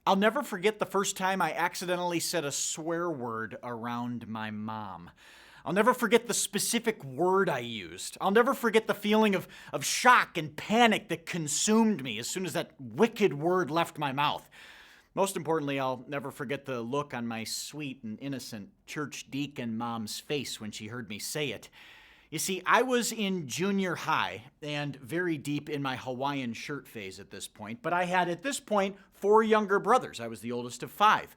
I'll never forget the first time I accidentally said a swear word around my mom. I'll never forget the specific word I used. I'll never forget the feeling of shock and panic that consumed me as soon as that wicked word left my mouth. Most importantly, I'll never forget the look on my sweet and innocent church deacon mom's face when she heard me say it. You see, I was in junior high and very deep in my Hawaiian shirt phase at this point, but I had at this point 4 younger brothers. I was the oldest of 5.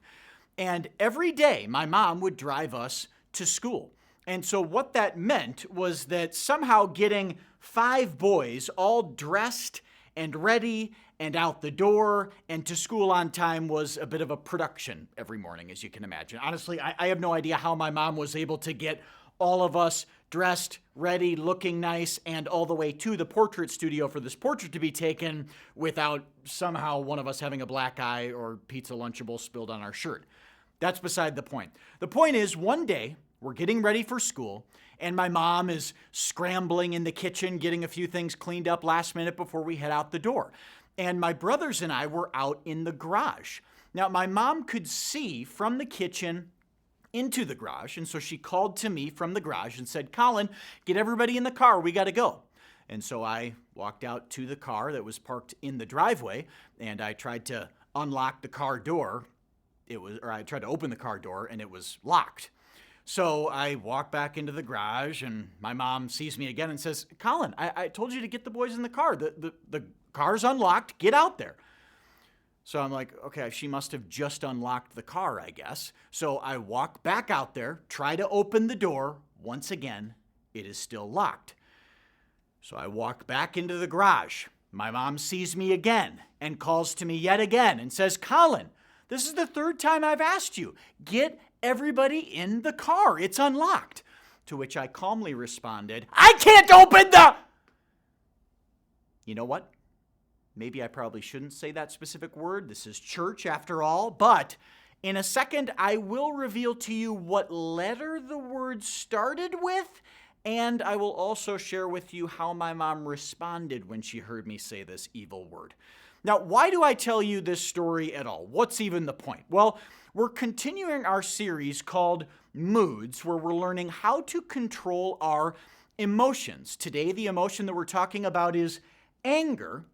And every day my mom would drive us to school. And so what that meant was that somehow getting 5 boys all dressed and ready and out the door and to school on time was a bit of a production every morning, as you can imagine. Honestly, I have no idea how my mom was able to get all of us dressed, ready, looking nice, and all the way to the portrait studio for this portrait to be taken without somehow one of us having a black eye or pizza Lunchable spilled on our shirt. That's beside the point. The point is, one day, we're getting ready for school, and my mom is scrambling in the kitchen, getting a few things cleaned up last minute before we head out the door. And my brothers and I were out in the garage. Now, my mom could see from the kitchen into the garage, and so she called to me from the garage and said, "Colin, get everybody in the car, we gotta go." And so I walked out to the car that was parked in the driveway, and I tried to unlock the car door. I tried to open the car door, and it was locked. So I walk back into the garage, and my mom sees me again and says, "Colin, I told you to get the boys in the car. The car's unlocked. Get out there." So I'm like, okay, she must have just unlocked the car, I guess. So I walk back out there, try to open the door. Once again, it is still locked. So I walk back into the garage. My mom sees me again and calls to me yet again and says, "Colin, this is the 3rd time I've asked you. Get everybody in the car. It's unlocked." To which I calmly responded, "I can't open the..." You know what? Maybe I probably shouldn't say that specific word. This is church after all. But in a second, I will reveal to you what letter the word started with, and I will also share with you how my mom responded when she heard me say this evil word. Now, why do I tell you this story at all? What's even the point? Well, we're continuing our series called Moods, where we're learning how to control our emotions. Today, the emotion that we're talking about is anger.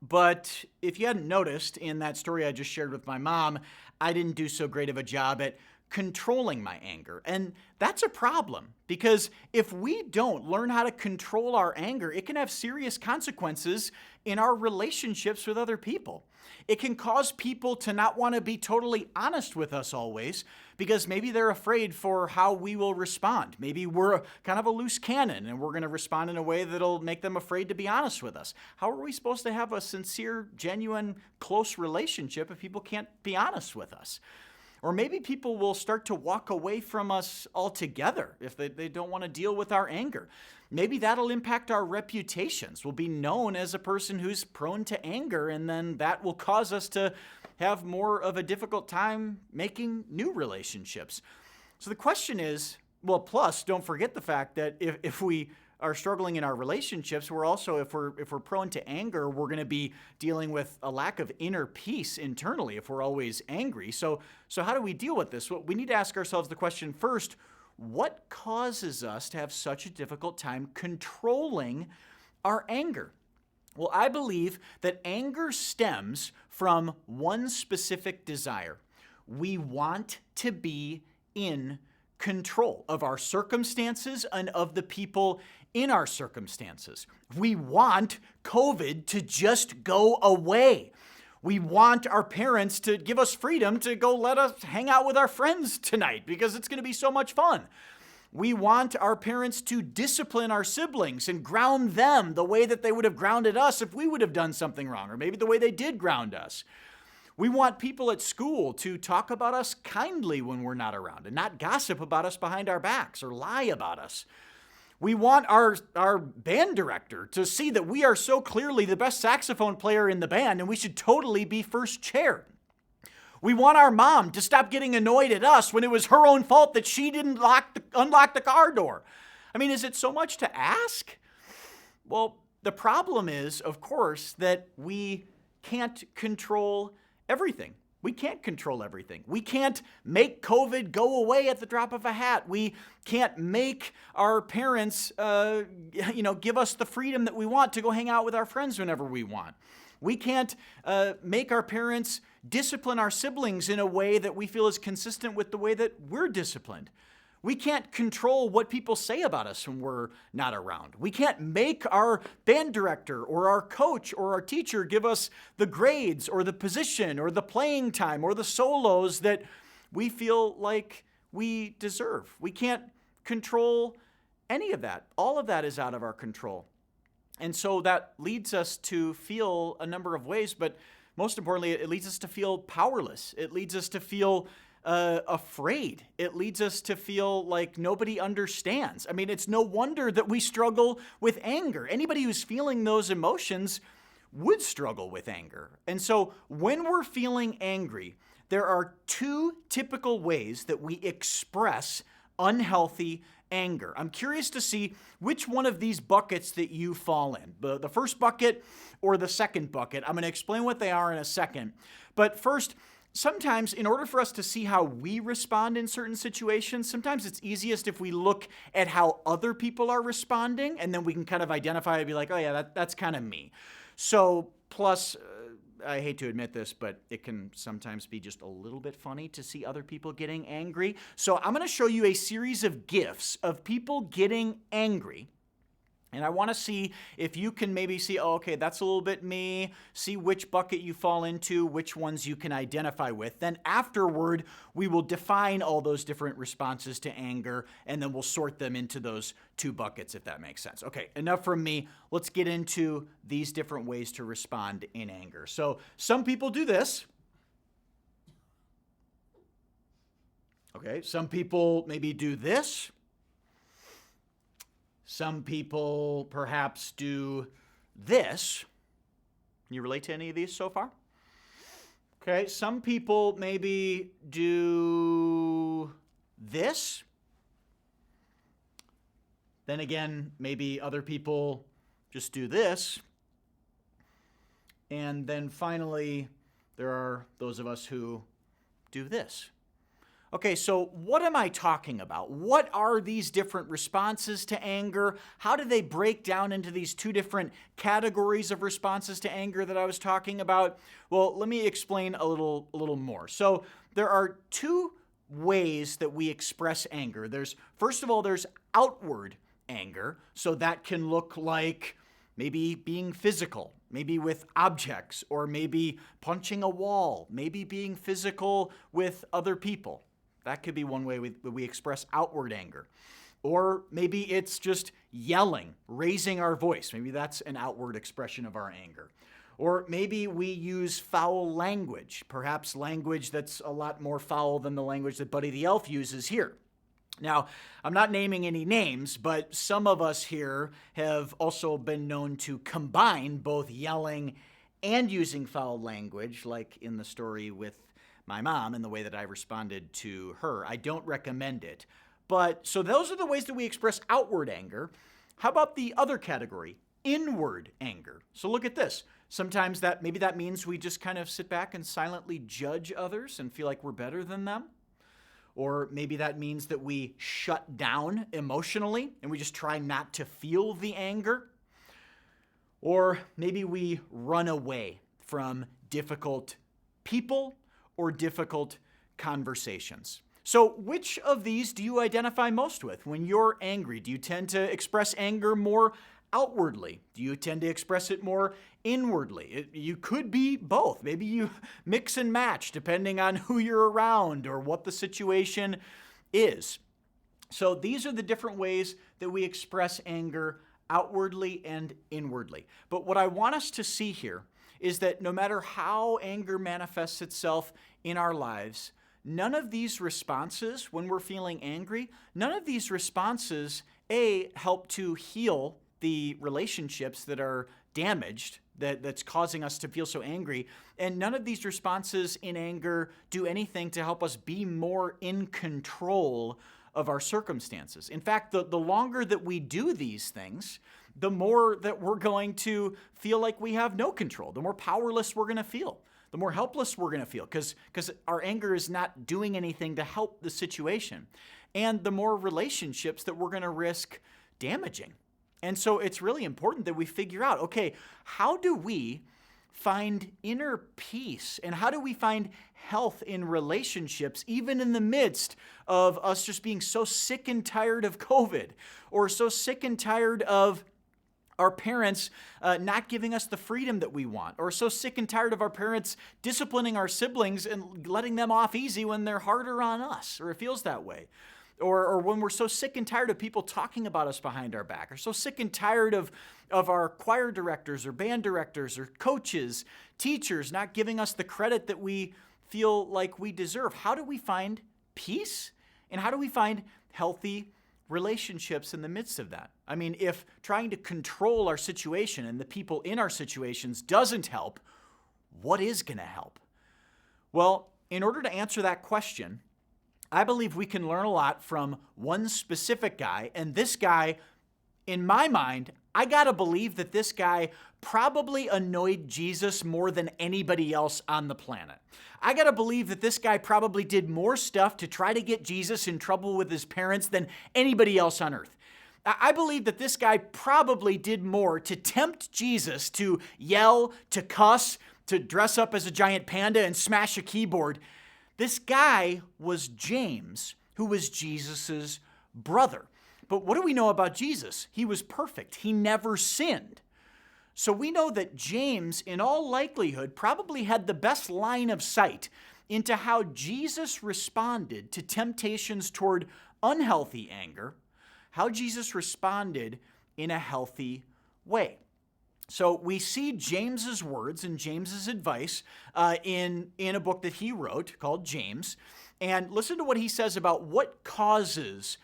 But if you hadn't noticed in that story I just shared with my mom, I didn't do so great of a job at controlling my anger. And that's a problem, because if we don't learn how to control our anger, it can have serious consequences in our relationships with other people. It can cause people to not want to be totally honest with us always, because maybe they're afraid for how we will respond. Maybe we're kind of a loose cannon and we're going to respond in a way that'll make them afraid to be honest with us. How are we supposed to have a sincere, genuine, close relationship if people can't be honest with us? Or maybe people will start to walk away from us altogether if they don't want to deal with our anger. Maybe that'll impact our reputations. We'll be known as a person who's prone to anger, and then that will cause us to have more of a difficult time making new relationships. So the question is, well, plus don't forget the fact that if we are struggling in our relationships, we're also, if we're prone to anger, we're going to be dealing with a lack of inner peace internally if we're always angry. So how do we deal with this? Well, we need to ask ourselves the question first, what causes us to have such a difficult time controlling our anger? Well, I believe that anger stems from one specific desire. We want to be in control of our circumstances and of the people in our circumstances. We want COVID to just go away. We want our parents to give us freedom to go let us hang out with our friends tonight because it's going to be so much fun. We want our parents to discipline our siblings and ground them the way that they would have grounded us if we would have done something wrong, or maybe the way they did ground us. We want people at school to talk about us kindly when we're not around and not gossip about us behind our backs or lie about us. We want our band director to see that we are so clearly the best saxophone player in the band and we should totally be first chair. We want our mom to stop getting annoyed at us when it was her own fault that she didn't unlock the car door. I mean, is it so much to ask? Well, the problem is, of course, that we can't control everything. We can't control everything. We can't make COVID go away at the drop of a hat. We can't make our parents, give us the freedom that we want to go hang out with our friends whenever we want. We can't make our parents discipline our siblings in a way that we feel is consistent with the way that we're disciplined. We can't control what people say about us when we're not around. We can't make our band director or our coach or our teacher give us the grades or the position or the playing time or the solos that we feel like we deserve. We can't control any of that. All of that is out of our control. And so that leads us to feel a number of ways, but most importantly, it leads us to feel powerless. It leads us to feel afraid. It leads us to feel like nobody understands. I mean, it's no wonder that we struggle with anger. Anybody who's feeling those emotions would struggle with anger. And so when we're feeling angry, there are two typical ways that we express unhealthy anger. I'm curious to see which one of these buckets that you fall in, the first bucket or the second bucket. I'm going to explain what they are in a second. But first, sometimes in order for us to see how we respond in certain situations, sometimes it's easiest if we look at how other people are responding, and then we can kind of identify and be like, oh yeah, that's kind of me. So plus, I hate to admit this, but it can sometimes be just a little bit funny to see other people getting angry. So I'm going to show you a series of GIFs of people getting angry. And I want to see if you can maybe see, oh, okay, that's a little bit me, see which bucket you fall into, which ones you can identify with. Then afterward, we will define all those different responses to anger, and then we'll sort them into those two buckets, if that makes sense. Okay, enough from me. Let's get into these different ways to respond in anger. So some people do this. Okay, some people maybe do this. Some people perhaps do this. Can you relate to any of these so far? Okay, some people maybe do this. Then again, maybe other people just do this. And then finally, there are those of us who do this. Okay, so what am I talking about? What are these different responses to anger? How do they break down into these two different categories of responses to anger that I was talking about? Well, let me explain a little more. So there are two ways that we express anger. First of all, there's outward anger. So that can look like maybe being physical, maybe with objects, or maybe punching a wall, maybe being physical with other people. That could be one way we express outward anger. Or maybe it's just yelling, raising our voice. Maybe that's an outward expression of our anger. Or maybe we use foul language, perhaps language that's a lot more foul than the language that Buddy the Elf uses here. Now, I'm not naming any names, but some of us here have also been known to combine both yelling and using foul language, like in the story with my mom and the way that I responded to her. I don't recommend it. But so those are the ways that we express outward anger. How about the other category, inward anger? So look at this. Sometimes maybe that means we just kind of sit back and silently judge others and feel like we're better than them. Or maybe that means that we shut down emotionally and we just try not to feel the anger. Or maybe we run away from difficult people or difficult conversations. So which of these do you identify most with when you're angry? Do you tend to express anger more outwardly? Do you tend to express it more inwardly? You could be both. Maybe you mix and match depending on who you're around or what the situation is. So these are the different ways that we express anger outwardly and inwardly. But what I want us to see here is that no matter how anger manifests itself in our lives, none of these responses, when we're feeling angry, none of these responses, help to heal the relationships that are damaged, that's causing us to feel so angry. And none of these responses in anger do anything to help us be more in control of our circumstances. In fact, the longer that we do these things, the more that we're going to feel like we have no control, the more powerless we're going to feel. the more helpless we're going to feel because our anger is not doing anything to help the situation. And the more relationships that we're going to risk damaging. And so it's really important that we figure out, okay, how do we find inner peace and how do we find health in relationships, even in the midst of us just being so sick and tired of COVID or so sick and tired of our parents not giving us the freedom that we want, or so sick and tired of our parents disciplining our siblings and letting them off easy when they're harder on us, or it feels that way. Or when we're so sick and tired of people talking about us behind our back, or so sick and tired of our choir directors or band directors or coaches, teachers not giving us the credit that we feel like we deserve. How do we find peace? And how do we find healthy relationships in the midst of that? I mean, if trying to control our situation and the people in our situations doesn't help, what is going to help? Well, in order to answer that question, I believe we can learn a lot from one specific guy, and this guy, in my mind, I gotta believe that this guy probably annoyed Jesus more than anybody else on the planet. I gotta believe that this guy probably did more stuff to try to get Jesus in trouble with his parents than anybody else on earth. I believe that this guy probably did more to tempt Jesus to yell, to cuss, to dress up as a giant panda and smash a keyboard. This guy was James, who was Jesus's brother. But what do we know about Jesus? He was perfect. He never sinned. So we know that James, in all likelihood, probably had the best line of sight into how Jesus responded to temptations toward unhealthy anger, how Jesus responded in a healthy way. So we see James's words and James's advice in a book that he wrote called James. And listen to what he says about what causes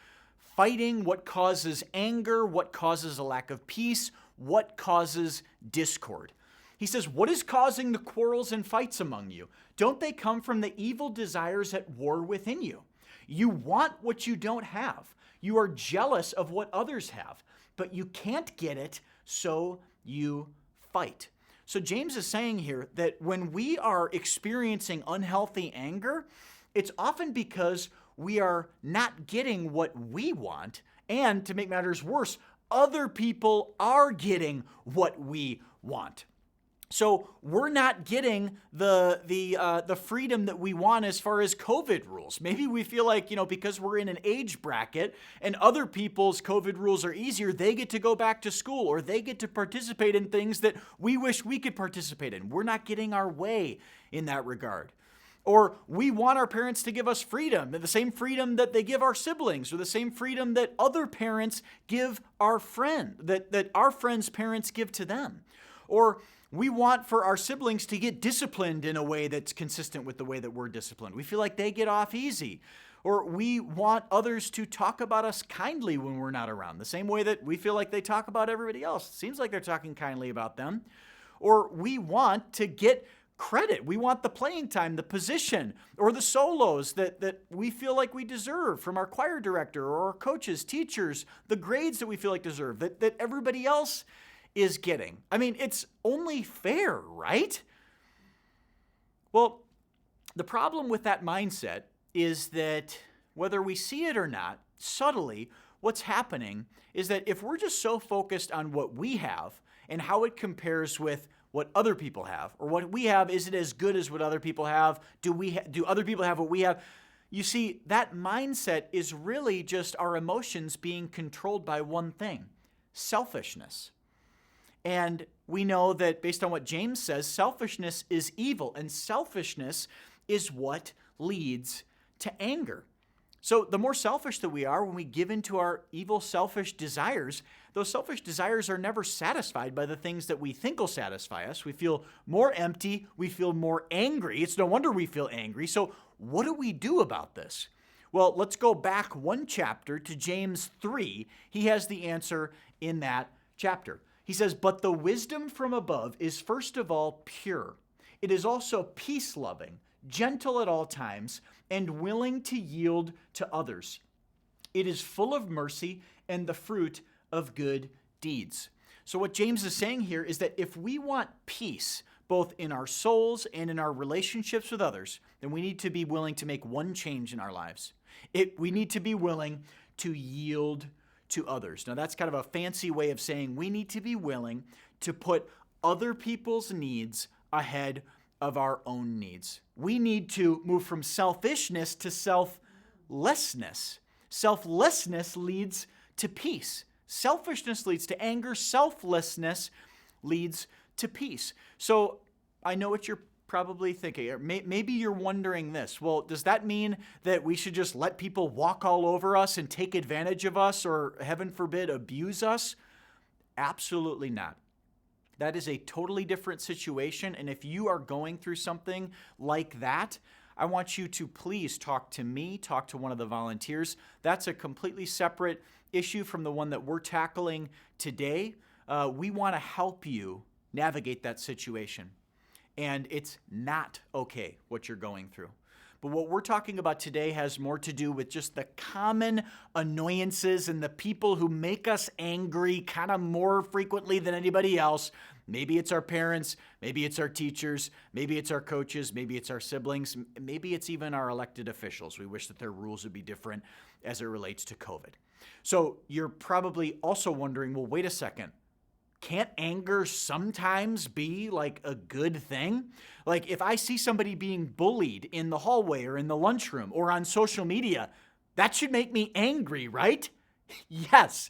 fighting, what causes anger, what causes a lack of peace, what causes discord. He says, "What is causing the quarrels and fights among you? Don't they come from the evil desires at war within you? You want what you don't have. You are jealous of what others have, but you can't get it, so you fight." So James is saying here that when we are experiencing unhealthy anger, it's often because we are not getting what we want, and to make matters worse, other people are getting what we want. So we're not getting the freedom that we want as far as COVID rules. Maybe we feel like, because we're in an age bracket and other people's COVID rules are easier, they get to go back to school or they get to participate in things that we wish we could participate in. We're not getting our way in that regard. Or we want our parents to give us freedom, the same freedom that they give our siblings, or the same freedom that other parents give our friend, that our friends' parents give to them. Or we want for our siblings to get disciplined in a way that's consistent with the way that we're disciplined. We feel like they get off easy. Or we want others to talk about us kindly when we're not around, the same way that we feel like they talk about everybody else. It seems like they're talking kindly about them. Or we want to get credit. We want the playing time, the position, or the solos that we feel like we deserve from our choir director or our coaches, teachers, the grades that we feel like deserve, that everybody else is getting. I mean, it's only fair, right? Well, the problem with that mindset is that whether we see it or not, subtly, what's happening is that if we're just so focused on what we have and how it compares with what other people have, or what we have, is it as good as what other people have? Do other people have what we have? You see, that mindset is really just our emotions being controlled by one thing: selfishness. And we know that based on what James says, selfishness is evil, and selfishness is what leads to anger. So the more selfish that we are when we give into our evil, selfish desires, those selfish desires are never satisfied by the things that we think will satisfy us. We feel more empty. We feel more angry. It's no wonder we feel angry. So what do we do about this? Well, let's go back one chapter to James 3. He has the answer in that chapter. He says, "But the wisdom from above is first of all pure. It is also peace-loving, gentle at all times, and willing to yield to others. It is full of mercy and the fruit of good deeds." So what James is saying here is that if we want peace, both in our souls and in our relationships with others, then we need to be willing to make one change in our lives. We need to be willing to yield to others. Now, that's kind of a fancy way of saying we need to be willing to put other people's needs ahead of our own needs. We need to move from selfishness to selflessness. Selflessness leads to peace. Selfishness leads to anger. Selflessness leads to peace. So I know what you're probably thinking. Maybe you're wondering this. Well, does that mean that we should just let people walk all over us and take advantage of us or, heaven forbid, abuse us? Absolutely not. That is a totally different situation. And if you are going through something like that, I want you to please talk to me, talk to one of the volunteers. That's a completely separate issue from the one that we're tackling today. We want to help you navigate that situation. And it's not okay what you're going through. But what we're talking about today has more to do with just the common annoyances and the people who make us angry kind of more frequently than anybody else. Maybe it's our parents, maybe it's our teachers, maybe it's our coaches, maybe it's our siblings, maybe it's even our elected officials. We wish that their rules would be different as it relates to COVID. So you're probably also wondering, well, wait a second. Can't anger sometimes be like a good thing? Like if I see somebody being bullied in the hallway or in the lunchroom or on social media, that should make me angry, right? Yes,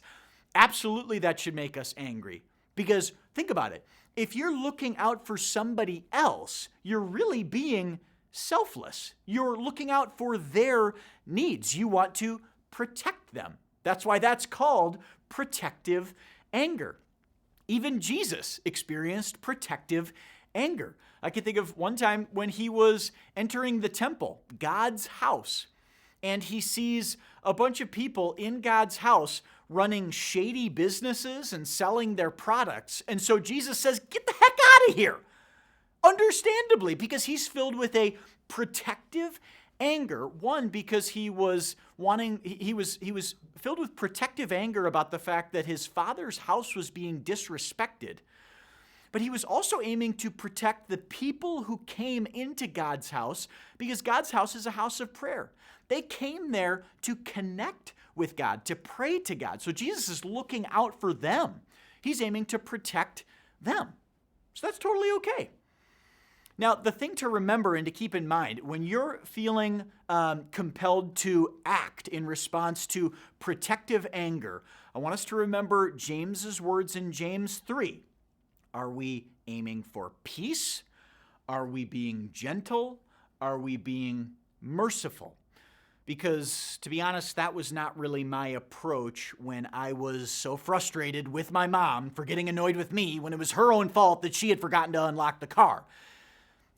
absolutely that should make us angry. Because think about it. If you're looking out for somebody else, you're really being selfless. You're looking out for their needs. You want to protect them. That's why that's called protective anger. Even Jesus experienced protective anger. I can think of one time when he was entering the temple, God's house, and he sees a bunch of people in God's house running shady businesses and selling their products. And so Jesus says, "Get the heck out of here." Understandably, because he's filled with a protective anger. One, because he was filled with protective anger about the fact that his father's house was being disrespected. But he was also aiming to protect the people who came into God's house, because God's house is a house of prayer. They came there to connect with God, to pray to God. So Jesus is looking out for them. He's aiming to protect them. So that's totally okay. Now, the thing to remember and to keep in mind, when you're feeling compelled to act in response to protective anger, I want us to remember James's words in James 3. Are we aiming for peace? Are we being gentle? Are we being merciful? Because, to be honest, that was not really my approach when I was so frustrated with my mom for getting annoyed with me when it was her own fault that she had forgotten to unlock the car.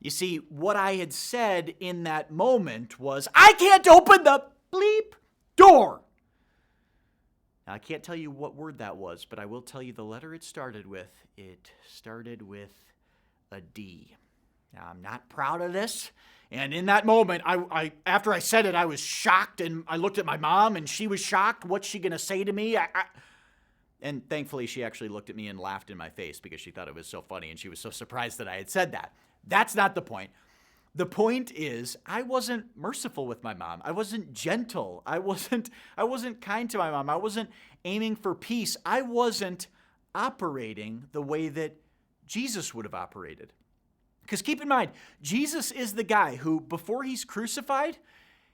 You see, what I had said in that moment was, "I can't open the bleep door." Now, I can't tell you what word that was, but I will tell you the letter it started with. It started with a D. Now, I'm not proud of this. And in that moment, after I said it, I was shocked, and I looked at my mom, and she was shocked. What's she going to say to me? And thankfully, she actually looked at me and laughed in my face because she thought it was so funny, and she was so surprised that I had said that. That's not the point. The point is, I wasn't merciful with my mom. I wasn't gentle. I wasn't kind to my mom. I wasn't aiming for peace. I wasn't operating the way that Jesus would have operated. Because keep in mind, Jesus is the guy who, before he's crucified,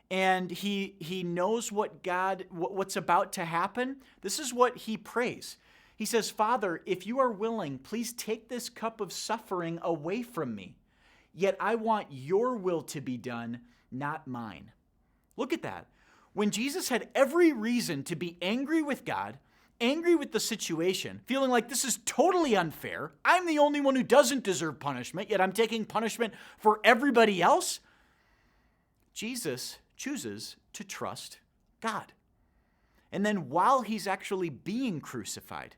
and he knows what's about to happen, this is what he prays. He says, "Father, if you are willing, please take this cup of suffering away from me. Yet I want your will to be done, not mine." Look at that. When Jesus had every reason to be angry with God, angry with the situation, feeling like this is totally unfair, I'm the only one who doesn't deserve punishment, yet I'm taking punishment for everybody else, Jesus chooses to trust God. And then while he's actually being crucified,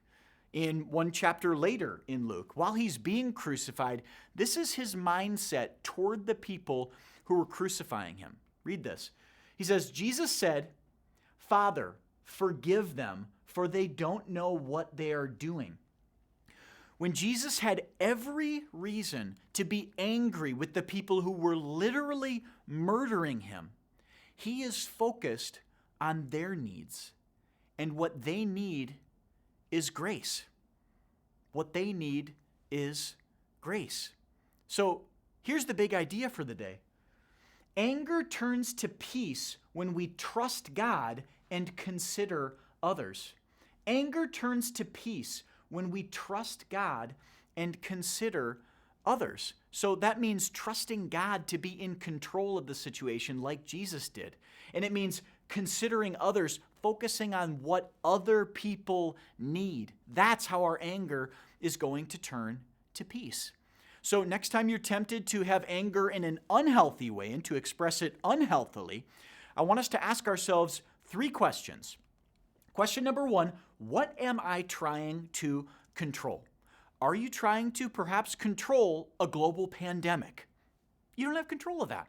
in one chapter later in Luke, while he's being crucified, this is his mindset toward the people who were crucifying him. Read this. He says, Jesus said, "Father, forgive them, for they don't know what they are doing." when Jesus had every reason to be angry with the people who were literally murdering him, he is focused on their needs. And what they need is grace. What they need is grace. So here's the big idea for the day. Anger turns to peace when we trust God and consider others. Anger turns to peace when we trust God and consider others. So that means trusting God to be in control of the situation like Jesus did. And it means considering others, focusing on what other people need. That's how our anger is going to turn to peace. So next time you're tempted to have anger in an unhealthy way and to express it unhealthily, I want us to ask ourselves 3 questions. Question number 1, what am I trying to control? Are you trying to perhaps control a global pandemic? You don't have control of that.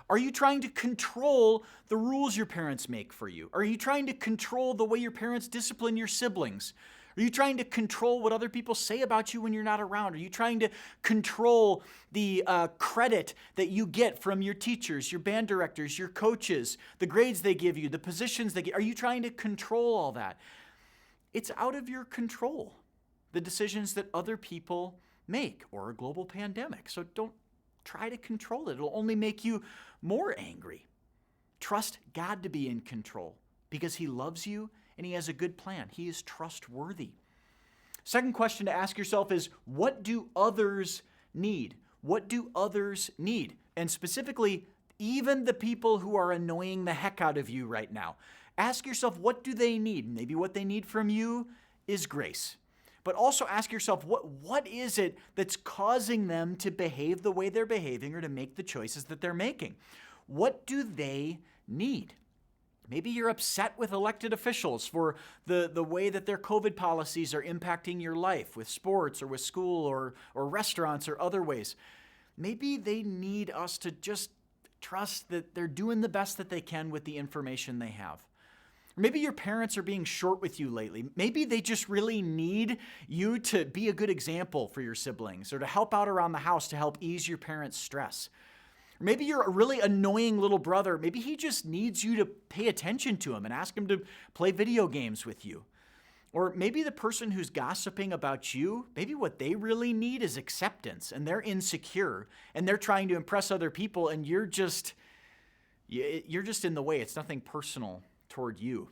Are you trying to control the rules your parents make for you? Are you trying to control the way your parents discipline your siblings? Are you trying to control what other people say about you when you're not around? Are you trying to control the credit that you get from your teachers, your band directors, your coaches, the grades they give you, the positions they get? Are you trying to control all that? It's out of your control, the decisions that other people make, or a global pandemic. So don't try to control it. It'll only make you more angry. Trust God to be in control because He loves you and He has a good plan. He is trustworthy. Second question to ask yourself is, what do others need? What do others need? And specifically, even the people who are annoying the heck out of you right now. Ask yourself, what do they need? Maybe what they need from you is grace. But also ask yourself, what is it that's causing them to behave the way they're behaving or to make the choices that they're making? What do they need? Maybe you're upset with elected officials for the way that their COVID policies are impacting your life with sports or with school or restaurants or other ways. Maybe they need us to just trust that they're doing the best that they can with the information they have. Or maybe your parents are being short with you lately. Maybe they just really need you to be a good example for your siblings or to help out around the house to help ease your parents' stress. Or maybe you're a really annoying little brother. Maybe he just needs you to pay attention to him and ask him to play video games with you. Or maybe the person who's gossiping about you, maybe what they really need is acceptance and they're insecure and they're trying to impress other people and you're just in the way. It's nothing personal toward you.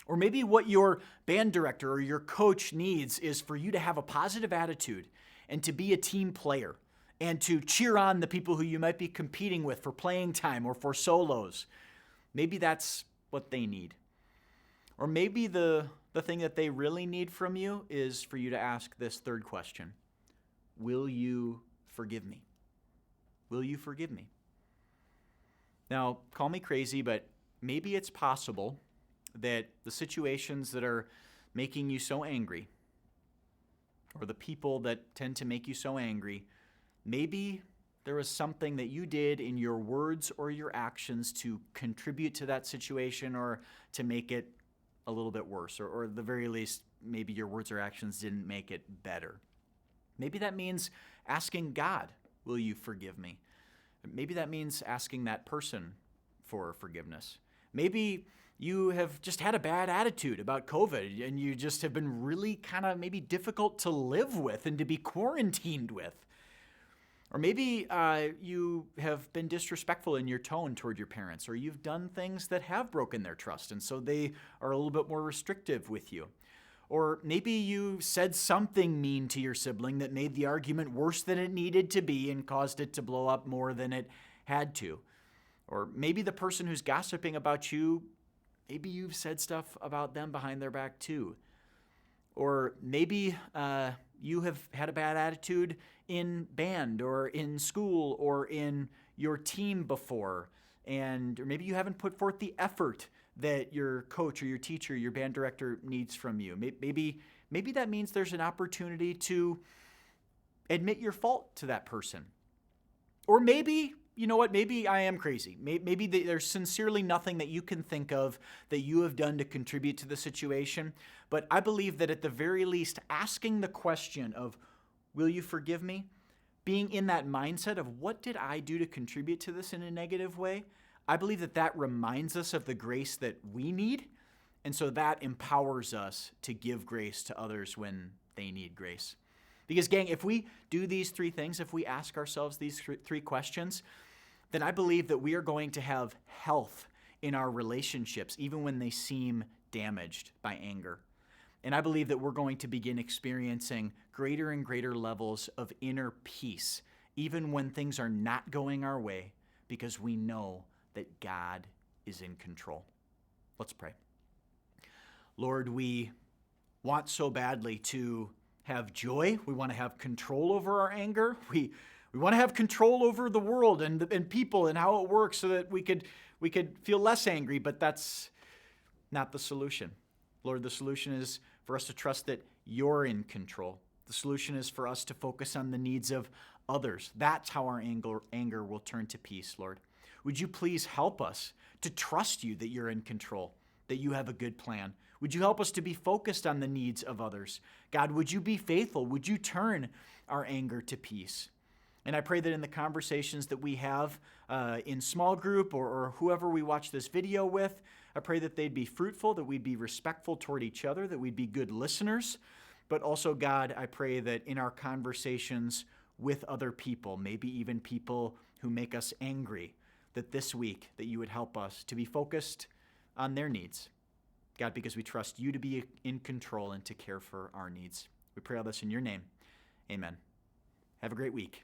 Or maybe what your band director or your coach needs is for you to have a positive attitude and to be a team player and to cheer on the people who you might be competing with for playing time or for solos. Maybe that's what they need. Or maybe the thing that they really need from you is for you to ask this third question. Will you forgive me? Will you forgive me? Now, call me crazy, but maybe it's possible that the situations that are making you so angry, or the people that tend to make you so angry, maybe there was something that you did in your words or your actions to contribute to that situation or to make it a little bit worse, or at the very least, maybe your words or actions didn't make it better. Maybe that means asking God, will you forgive me? Maybe that means asking that person for forgiveness. Maybe you have just had a bad attitude about COVID and you just have been really kind of maybe difficult to live with and to be quarantined with. Or maybe you have been disrespectful in your tone toward your parents, or you've done things that have broken their trust, and so they are a little bit more restrictive with you. Or maybe you said something mean to your sibling that made the argument worse than it needed to be and caused it to blow up more than it had to. Or maybe the person who's gossiping about you, maybe you've said stuff about them behind their back too. Or maybe you have had a bad attitude in band or in school or in your team before, or maybe you haven't put forth the effort that your coach or your teacher, your band director needs from you. Maybe that means there's an opportunity to admit your fault to that person. Or maybe, you know what, maybe I am crazy. Maybe there's sincerely nothing that you can think of that you have done to contribute to the situation. But I believe that at the very least, asking the question of Will you forgive me? Being in that mindset of what did I do to contribute to this in a negative way? I believe that reminds us of the grace that we need. And so that empowers us to give grace to others when they need grace. Because, gang, if we do these three things, if we ask ourselves these three questions, then I believe that we are going to have health in our relationships, even when they seem damaged by anger. And I believe that we're going to begin experiencing greater and greater levels of inner peace, even when things are not going our way, because we know that God is in control. Let's pray. Lord, we want so badly to have joy. We want to have control over our anger. We want to have control over the world and people and how it works so that we could feel less angry, but that's not the solution. Lord, the solution is for us to trust that you're in control. The solution is for us to focus on the needs of others. That's how our anger will turn to peace, Lord. Would you please help us to trust you that you're in control, that you have a good plan? Would you help us to be focused on the needs of others? God, would you be faithful? Would you turn our anger to peace? And I pray that in the conversations that we have in small group or whoever we watch this video with, I pray that they'd be fruitful, that we'd be respectful toward each other, that we'd be good listeners. But also, God, I pray that in our conversations with other people, maybe even people who make us angry, that this week that you would help us to be focused on their needs. God, because we trust you to be in control and to care for our needs. We pray all this in your name. Amen. Have a great week.